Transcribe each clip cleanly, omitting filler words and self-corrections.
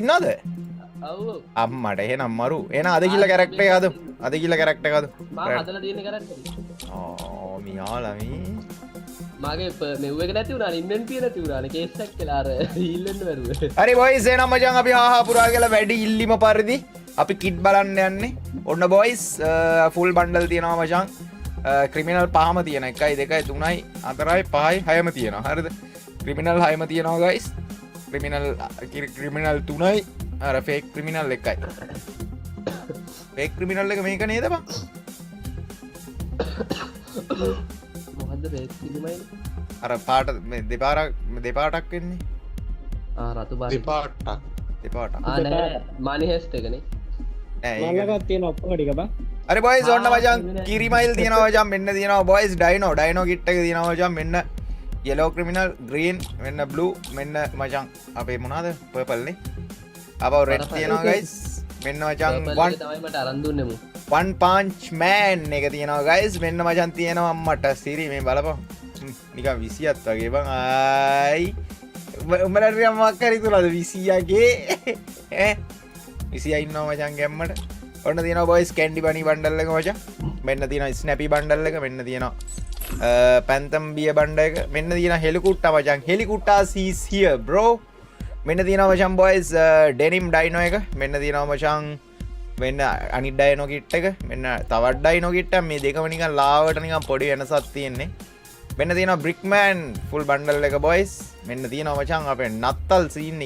ඉන්නවද? අම්මට එහෙනම් මරු. එහෙනම් අද කිල්ල කැරක්ටර් එක හදමු. අද කිල්ල කැරක්ටර් එක හදමු. මම හදලා තියෙන කැරක්ටර්. මියාලා මේ. මගේ මෙව් එක නැති වුණා ඉන්වෙන්ටරි නැති වුණානේ කේස් එකක් කියලා අර හීල් වෙන්න බැරුව. හරි බොයිස් එහෙනම් මචං අපි හාහා පුරා කියලා වැඩි ඉල්ලිම පරිදි අපි කිට් බලන්න යන්නේ. ඔන්න බොයිස් ෆුල් බන්ඩල් තියෙනවා මචං. ක්‍රිමිනල් 5ම තියෙන 1 2 3 4 5 6ම තියෙනවා. හරිද? ක්‍රිමිනල් 6ම තියෙනවා ගයිස්. ක්‍රිමිනල් 3යි අර ෆේක් ක්‍රිමිනල් 1යි. ෆේක් ක්‍රිමිනල් එක මේක නේද බං? මොකද්ද ෆේක් ක්‍රිමිනල්? අර පාට මේ දෙපාටක් වෙන්නේ. රතු පාට දෙපාටක්. නෑ මනි හෙස්ට් එකනේ. මල්ලගත් තියෙන ඔක්කොම ටික බං. හරි බොයිස් ඔන්න මචං කිරිමයිල් තියෙනවා මචං මෙන්න තියෙනවා බොයිස් ඩයිනෝ කිට් එක තියෙනවා මචං මෙන්න yellow criminal green මෙන්න blue මෙන්න මචං අපේ මොනවාද purple නේ අපව red තියෙනවා guys මෙන්න මචං තමයි මට අරන් දුන්නේ මු one punch man එක තියෙනවා guys මෙන්න මචං තියෙනවා අම්මට සිරි මේ බලපන් නිකන් 20ක් වගේ බං ආයි උඹලට මොකක් හරි තුනද 20ගේ 20 ඉන්නවා මචං ගැම්මට ඔන්න තියෙනවා බොයිස් කැන්ඩි බනි බන්ඩල් එක මචං මෙන්න තියෙනවා ස්නැපි බන්ඩල් එක මෙන්න තියෙනවා පැන්තම් බිය බණ්ඩ එක මෙන්න තියෙන හෙලිකුට්ටා මචං හෙලිකුට්ටා සීස් හියර් බ්‍රෝ මෙන්න තියෙනවා මචං බොයිස් ඩෙනිම් ඩයිනෝ එක මෙන්න තියෙනවා මචං මෙන්න අනිත් ඩයිනෝ කිට් එක මෙන්න තවත් ඩයිනෝ කිට් එක මේ දෙකම නිකන් ලාවට නිකන් පොඩි වෙනසක් තියෙන්නේ මෙන්න තියෙනවා බ්‍රික්මෑන් ෆුල් බන්ඩල් එක බොයිස් මෙන්න තියෙනවා මචං අපේ නත්තල් සීන්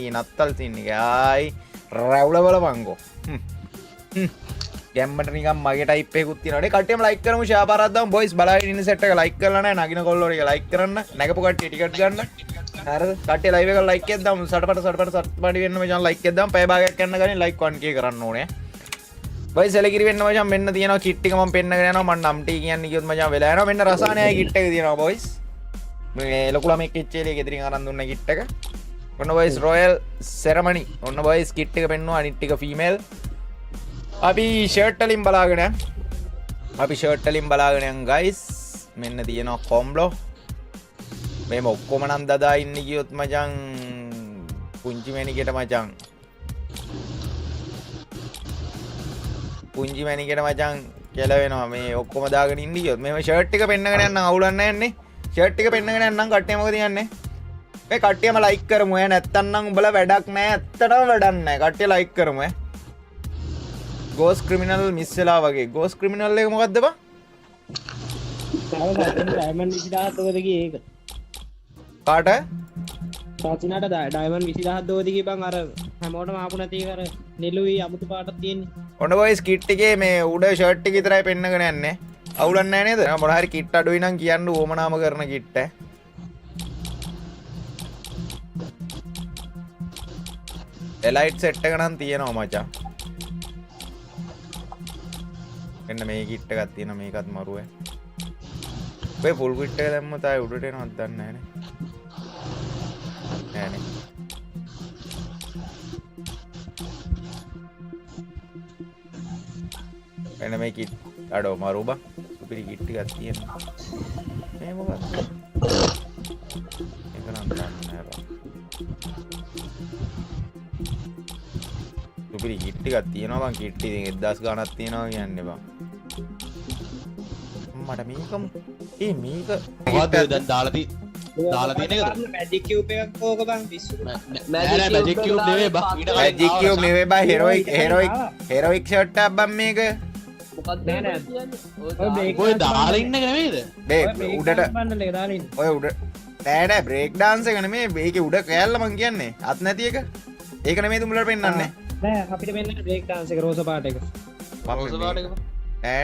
එක ආයි රැවුල බලපංකෝ ගැම්මට නිකම් මගේ ටයිප් එකකුත් තියෙනවා. කට්ටියම ලයික් කරමු ෂෙයා පාරක් දාමු බොයිස් බලහින් ඉන්න සෙට් එක ලයික් කරලා නැහැ නගින කොල්ලෝ ටික ලයික් කරන්න නැගපු කට්ටිය ටිකට් ගන්න හරිද කට්ටිය ලයිව් එක ලයික් එකක් දාමු සටපට වෙන්න මචං ලයික් එකක් දාමු පැය භාගයක් යන්න ගන්නේ ලයික් 1k කරන්න ඕනේ බොයිස් එලකිරි වෙන්න මචං මෙන්න තියෙනවා කිට් ටික මම පෙන්නගෙන යනවා මම නම් ටී කියන්නේ කිව්වොත් මචං වෙලා යනවා මෙන්න රසායනයයි කිට් එක තියෙනවා බොයිස් මේ ලොකු ළමෙක් එච්චේලේ ගෙදරින් අරන් දුන්න කිට් එක ඔන්න බොයිස් රොයල් සෙරමනි ඔන්න බොයිස් කිට් එක පෙන්නුවා අනිත් ටික ෆීමේල් අපි ෂර්ට් වලින් බලාගෙන ගයිස් මෙන්න තියෙනවා කොම්බ්ලෝ මේම ඔක්කොම නම් දදා ඉන්නේ කියොත් මචං පුංචි මැනිකට මචං කෙලවෙනවා මේ ඔක්කොම දාගෙන ඉන්නේ කියොත් මේම ෂර්ට් එක පෙන්නගෙන යන්න අවුලක් නැහැ නේ ෂර්ට් එක පෙන්නගෙන යන්නම් කට්ටිය මොකද කියන්නේ මේ කට්ටියම ලයික් කරමු ඈ නැත්තම් නම් උඹලා වැඩක් නැහැ ඇත්තටම වැඩක් නැහැ කට්ටිය ලයික් කරමු ඈ ගෝස් ක්‍රිමිනල් මිස් වෙලා වගේ ගෝස් ක්‍රිමිනල් එක මොකද්ද බං? ඩයමන්ඩ් 20000 දෝද ගියේ ඒක. කාට? සාචිනාට ඩයමන්ඩ් 20000 දෝද ගියේ බං අර හැමෝටම ආපු නැති එක අර නෙළුයි අමුතු පාටක් තියෙන්නේ. ඔන්න බොයිස් කිට් එකේ මේ උඩ ෂර්ට් එක විතරයි පෙන්නගෙන යන්නේ. අවුලක් නැහැ නේද? මොන හරි කිට් අඩුයි නම් කියන්න ඕමනාම කරන කිට් ඈ. එලයිට් සෙට් එක නම් තියෙනවා මචං. එන්න මේ කිට් එකක් තියෙනවා මේකත් මරුවේ. ඔය ෆුල් කිට් එක දැම්ම තායි උඩට එනවත් දන්නේ නැහනේ. නෑනේ. එන්න මේ කිට් අඩෝ මරු බං. සුපිරි කිට් එකක් තියෙනවා. මේ මොකක්ද? ඒක නම් දන්නේ නැහැ බං. සුපිරි කිට් එකක් තියෙනවා බං කිට් ඉතින් 1000 ගණක් තියෙනවා කියන්නේ බං. මට මේකම මේක මොකද්ද දැන් දාලා තියෙන එකද මැජික් කියුබ් එකක් ඕක බං පිස්සු මැජික් කියුබ් නෙවෙයි බං මැජික් කියුබ් නෙවෙයි බං හෙරොයික් ෂර්ට් එකක් බං මේක මොකක්ද නෑ ඔය දාලා ඉන්න එක නෙවෙයිද මේ උඩට බන්ඩල් එක දාලා ඉන්නේ ඔය උඩ නෑ බ්‍රේක් ඩාන්ස් එක නෙමෙයි මේකේ උඩ කෑල්ල මං කියන්නේ අත් නැති එක ඒක නෙමෙයි උඹලට පෙන්නන්නේ නෑ අපිට මෙන්න බ්‍රේක් ඩාන්ස් එක රෝස පාට එක රෝස පාට එක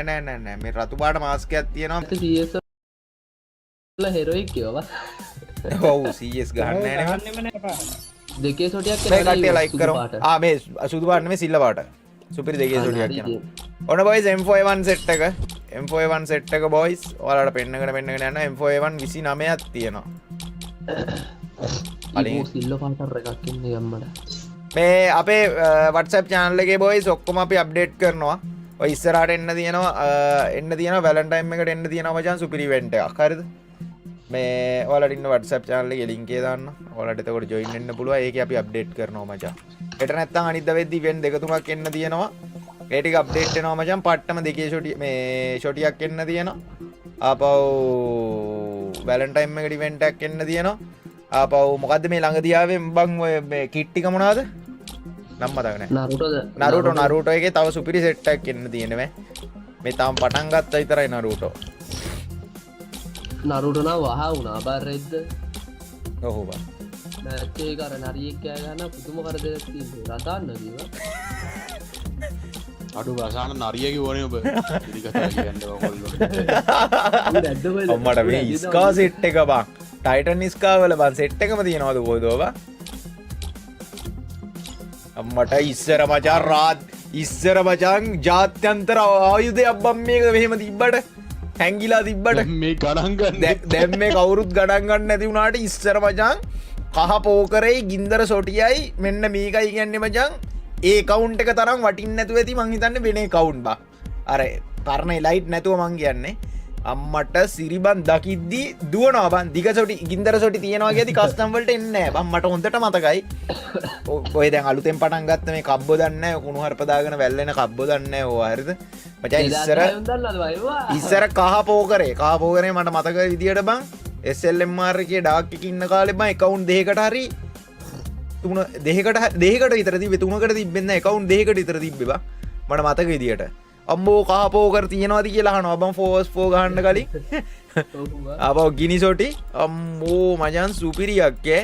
නෑ මේ රතු පාට මාස්ක් එකක් තියෙනවා CS වල හෙරොයික් කියවවා ඔව් CS ගහන්න නෑනේ ගන්නෙම නෑ පාට දෙකේ සොටියක් මේ කට්ටිය ලයික් කරමු මේ සුදු පාට නෙමෙයි සිල්ල පාට සුපිරි දෙකේ සොටියක් කියනවා ඔන්න බොයිස් M4A1 සෙට් එක M4A1 සෙට් එක බොයිස් ඔයාලට පෙන්නගෙන යනවා M4A1 29ක් තියෙනවා කලින් සිල්ල පාටර් එකක් ඉන්නේ ගම්මඩ මේ අපේ WhatsApp channel එකේ බොයිස් ඔක්කොම අපි අප්ඩේට් කරනවා ඔය ඉස්සරහට එන්න තියෙනවා වැලන්ටයින් එකට එන්න තියෙනවා මචං සුපිරි ඉවෙන්ට් එකක් හරිද මේ ඔයාලට ඉන්න WhatsApp channel එකේ link එක දාන්න. ඔයාලට එතකොට join වෙන්න පුළුවන්. ඒකේ අපි update කරනවා මචං. හෙට නැත්තම් අනිද්දා වෙද්දි event දෙක තුනක් එන්න තියෙනවා. ඒ ටික update වෙනවා මචං. පට්ටම දෙකේ shoti මේ shotiයක් එන්න තියෙනවා. ආපහු Valentine එකට event එකක් එන්න තියෙනවා. ආපහු මොකද්ද මේ ළඟදී ආවේ බං ඔය මේ kit ටික මොනවද? නම් මතක නැහැ. Naruto එකේ තව සුපිරි set එකක් එන්න තියෙනවා. මේ තාම පටන් ගත්තා විතරයි Naruto. නරුට නම් වහ වුණා බාරෙද්ද ඔහො බා. නැත්තේ කර නරියෙක් කෑ ගන්න පුදුම කරදරයක් තියෙනවා. රසන්න දීවා. අඩු රසාන නරිය කිව්වනේ ඔබ. ඉතිකතා කියන්නේ ඔයගොල්ලෝ. අම්මට මේ ඉස්කා සෙට් එක බං. ටයිටන් ඉස්කා වල බං සෙට් එකම තියනවද කොහෙද ඔබ? අම්මට ඉස්සර මචං රාත් ඉස්සර මචං ජාත්‍යන්තර ආයුධයක් බම් මේක මෙහෙම තිබ්බට හැංගිලා තිබ්බට මේ ගණන් ගන්න දැන් මේ කවුරුත් ගණන් ගන්න නැති වුණාට ඉස්සර මචං කහ පෝකරේ ගින්දර සොටියයි මෙන්න මේකයි කියන්නේ මචං ඒ කවුන්ට් එක තරම් වටින්නේ නැතුව ඇති මං හිතන්නේ වෙනේ කවුන්ට් බා. අර පරණ ලයිට් නැතුව මං කියන්නේ. අම්මට සිරිබන් දකිද්දි දුවනවා බං. දිග සොටි ගින්දර සොටි තියනවා කියදී කස්ටම් වලට එන්නේ නැහැ බං. මට හොඳට මතකයි. ඔය දැන් අලුතෙන් පටන් ගත්ත මේ කබ්බෝ දන්නේ නැහැ. කුණු හarp දාගෙන වැල්ලෙන කබ්බෝ දන්නේ නැහැ. ඕවා හරිද? මචං ඉස්සර කහ පෝකරේ මට මතක විදියට බං SLMR එකේ ඩාක් එකේ ඉන්න කාලේ බං account දෙකකට හරි දෙකකට විතර තිබ්බේ. තුනකට තිබ්බෙන්නේ නැහැ. account දෙකකට විතර තිබ්බේ බං. මට මතක විදියට. අම්බෝ කහ පෝකර තියනවාද කියලා අහනවා බං ෆෝස් ෆෝ ගහන්න කලින්. ආපහු ගිනි සොටි අම්මෝ මචං සුපිරියක් ඈ.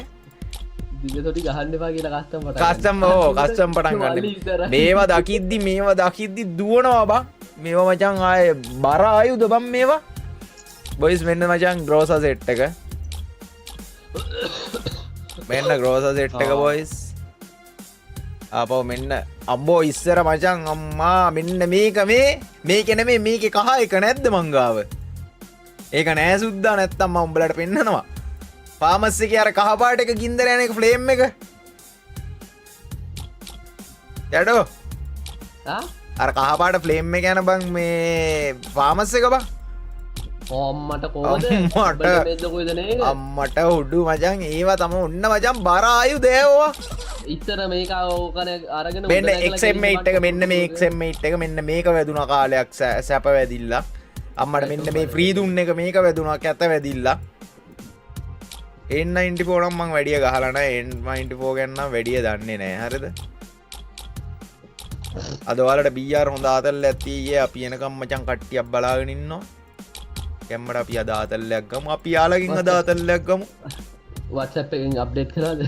දිගටි ගහන්න එපා කියලා කස්ටම් පටන් ගන්න. මේවා දකිද්දි දුවනවා බං. මේවා මචං ආයේ බර ආයුධ බං මේවා. බොයිස් මෙන්න මචං ග්‍රෝසා සෙට් එක. මෙන්න ග්‍රෝසා සෙට් එක බොයිස්. ආපහු මෙන්න අම්බෝ ඉස්සර මචං අම්මා මෙන්න මේක මේක නෙමෙයි මේකේ කහ එක නැද්ද මං ගාව? ඒක නෑ සුද්දා නැත්තම් මම උඹලට පෙන්නනවා. ෆාමස් එකේ අර කහ පාට එක ගින්දර යන එක ෆ්ලේම් එක. යඩෝ. අර කහ පාට ෆ්ලේම් එක යන බං මේ ෆාමස් එක බං. අම්මට කොහොමද? අම්මට උඩු මචං ඒවා තම ඔන්න මචං බර ආයුධ ඒවා. ඉස්සර මේක ඕකන අරගෙන මෙන්න XM8 එක මෙන්න මේ XM8 එක මෙන්න මේක වැදුනා කාලයක් සැප වැදිලා. අම්මට මෙන්න මේ ෆ්‍රී දුන්න එක මේක වැදුනා කැත වැදිලා. N94 නම් මං වැඩිය ගහලා නැහැ. N94 ගැන නම් වැඩිය දන්නේ නැහැ. හරිද? අද ඔයාලට BR හොඳ ආතල්ලයක් තියෙයි. අපි එනකම් මචං කට්ටියක් බලාගෙන ඉන්නවා. කැම්මට අපි අද ආතල්ලයක් ගමු. අපි යාළකින් අද ආතල්ලයක් ගමු. WhatsApp එකෙන් අප්ඩේට් කරාද?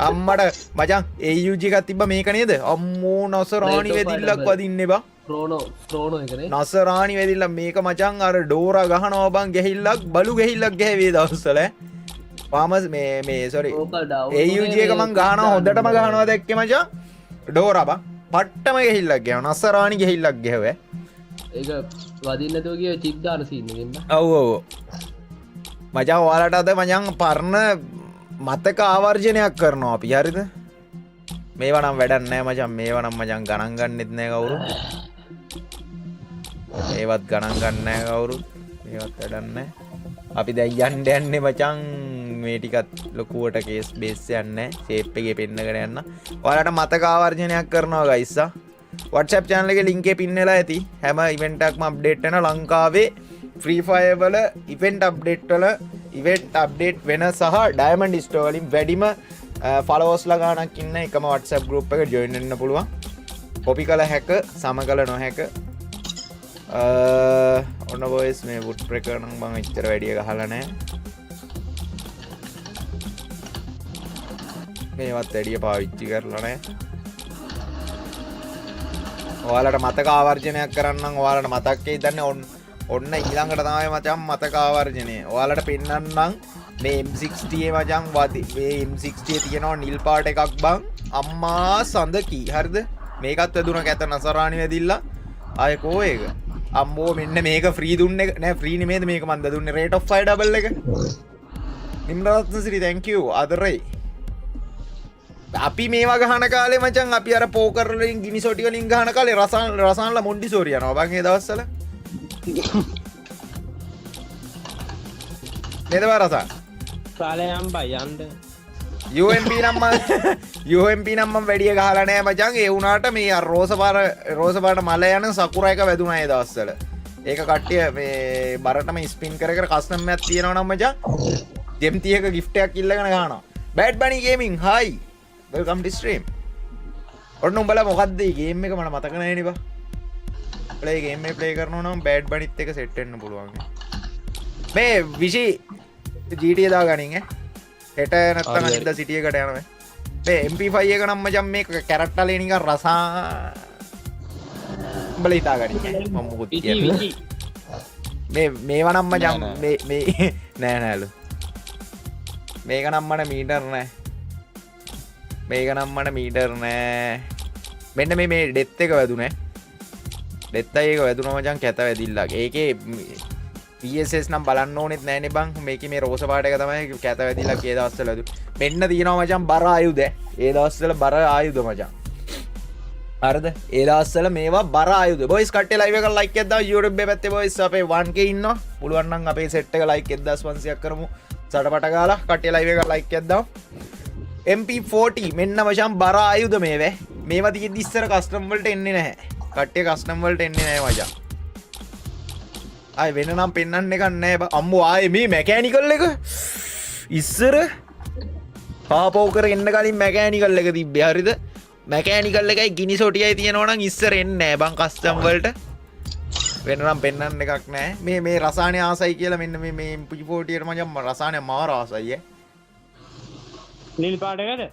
අම්මට මචං AUG එකක් තිබ්බ මේක නේද? අම්මෝ නසරාණි වෙදිල්ලක් වදින්නේ බා. ක්‍රෝනෝ එකනේ. නසරාණි වෙදිල්ල මේක මචං අර ඩෝරා ගහනවා බං ගෙහිල්ලක් බලු ගෙහිල්ලක් ගහවේ දවස්වල. ෆාමස් මේ sorry AUG එක මං ගහනවා හොඳටම ගහනවා දැක්කේ මචං. ඩෝරා බං පට්ටම ගෙහිල්ලක් ගහනවා. නසරාණි ගෙහිල්ලක් ගහුවේ. ඒක වදින්න නැතුව ගිය චිප් දාන සීන් එකෙන්ද? ඔව් මචං ඔයාලට අද මචං පරණ මතක ආවර්ජනයක් කරනවා අපි. හරිද? මේවා නම් වැඩක් නැහැ මචං. මේවා නම් මචං ගණන් ගන්නෙත් නැහැ කවුරුත්. ඒවත් ගණන් ගන්න නැහැ කවුරුත්. මේවත් වැඩක් නැහැ. අපි දැන් යන්නේ මචං මේ ටිකත් ලොකුවට කේස් බේස් යන්නේ. ෂේප් එකේ පෙන්නගෙන යන්න. ඔයාලට මතක ආවර්ජනයක් කරනවා ගයිස්. WhatsApp channel එකේ link එක pin වෙලා ඇති. හැම event එකක්ම update වෙන ලංකාවේ Free Fire වල event update වෙන සහ Diamond Store වලින් වැඩිම followers ලා ගාණක් ඉන්න එකම WhatsApp group එකට join වෙන්න පුළුවන්. copy කළ හැක සම කළ නොහැක. ඔන්න boys මේ wood breaker නම් මම එච්චර වැඩිය ගහලා නැහැ. මේවත් වැඩිය පාවිච්චි කරලා නැහැ. ඔයාලට මතක ආවර්ජනයක් කරන්නම්. ඔයාලට මතක්කේ දන්නේ ඔන්න ඊළඟට තමයි මචං මතක ආවර්ජනය. ඔයාලට පෙන්නන්නම් මේ M60 මචං මේ M60 තියෙනවා නිල් පාට එකක් බං. අම්මා සඳකි. හරිද? මේකත් වැදුනා කැත නසරාණි වැදිලා. ආයේ කෝ ඒක? අම්මෝ මෙන්න මේක ෆ්‍රී දුන්නේ නෑ. ෆ්‍රී නෙමෙයිද මේක මන්ද දුන්නේ rate of fire double එක. නිම්රත්න සිරි thank you ආදරේ. අපි මේවා ගහන කාලේ මචං අපි අර පෝකර් වලින් ගිනි සොටි වලින් ගහන කාලේ රසාන්ලා මොන්ඩිසෝරි යනවා බං ඒ දවස්වල. නේද බං රසා කාලයම් බයි යන්ඩ UMP නම් UMP නම් මම වැඩිය ගහලා නෑ මචං ඒ වුණාට මේ රෝස පාට මල යන සකුරා එක වැදුනා ඒ දවස්වල ඒක කට්ටිය මේ බරටම ස්පින් කර කර කස්ටම් එකක් තියෙනවා නම් මචං ජෙම් 30ක gift එකක් ඉල්ලගෙන ගහනවා Bad Bunny Gaming hi welcome to stream ඔන්න උඹලා මොකද්ද මේ ගේම් එක මට මතක නැහැ නේ බා ප්ලේ ගේම් එක ප්ලේ කරනවා නම් Bad Bunnyත් එක සෙට් වෙන්න පුළුවන් මේ විෂි GTA දා ගනින් හෙට නැත්තම් අනිද්දා සිටි එකට යනවා මේ MP5 එක නම් මචං මේ කැරක්ටර්ලේ නිකන් රසා උඹලා හිතා ගනින් මම මොකද කියන්නේ මේවා නම් මචං මේ නෑ නෑලු මේක නම් මට මීටර් නෑ මේක නම් මට මීටර් නෑ මෙන්න මේ ඩෙත් එක වැදුනේ ඩෙත් එක වැදුනා මචං කැත වැදිල්ලා ඒකේ PSS නම් බලන්න ඕනෙත් නෑනේ බං මේකේ මේ රෝස පාට එක තමයි කැත වැදිලා කේ දවස්වල වැදු මෙන්න තියෙනවා මචං බර ආයුධ ඒ දවස්වල බර ආයුධ මචං හරිද ඒ දවස්වල මේවා බර ආයුධ බොයිස් කට්ටිය ලයිව් එක ලයික් එකක් දාන්න YouTube එකේ පැත්තේ බොයිස් අපේ 1k ඉන්නවා පුළුවන් නම් අපේ සෙට් එක ලයික් 1500ක් කරමු සටපට ගාලා කට්ටිය ලයිව් එක ලයික් එකක් දාන්න MP40 මෙන්න මචං බර ආයුධ මේවා තියෙද්දි ඉස්සර කස්ටම් වලට එන්නේ නැහැ කට්ටිය කස්ටම් වලට එන්නේ නැහැ මචං ආයි වෙන නම් පෙන්වන්න එකක් නැහැ අම්මෝ ආයේ මේ මැකැනිකල් එක ඉස්සර පාපෝ කර එන්න කලින් මැකැනිකල් එක තිබ්බේ හරිද මැකැනිකල් එකයි ගිනි සොටියයි තියෙනවා නම් ඉස්සර එන්නේ නැහැ බං කස්ටම් වලට වෙන නම් පෙන්වන්න එකක් නැහැ මේ රසායන ආසයි කියලා මෙන්න මේ MP40 ට මචං රසායන මාර ආසයි නිල් පාට එකද